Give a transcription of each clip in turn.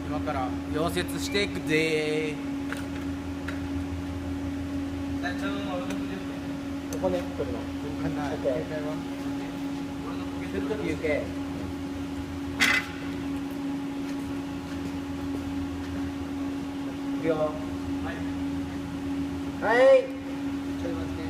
今から溶接していくぜここね、来るの。オッケー。ちょっと休憩。いくよ。はい。はい。ちょっと待って。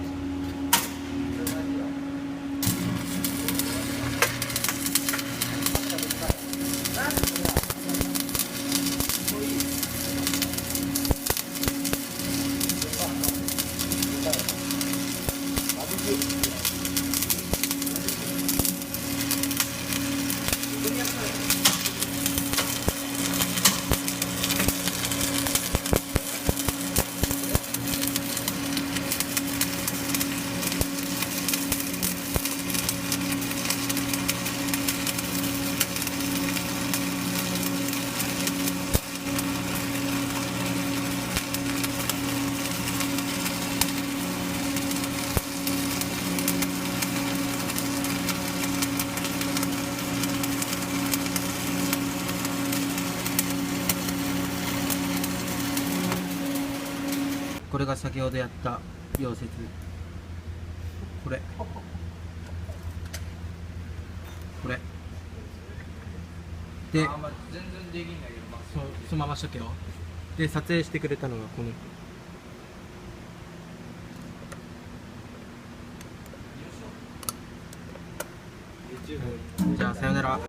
これが先ほどやった溶接。これで、全然できんだけど、そのまましとけよ。で、撮影してくれたのがこのじゃあさよなら。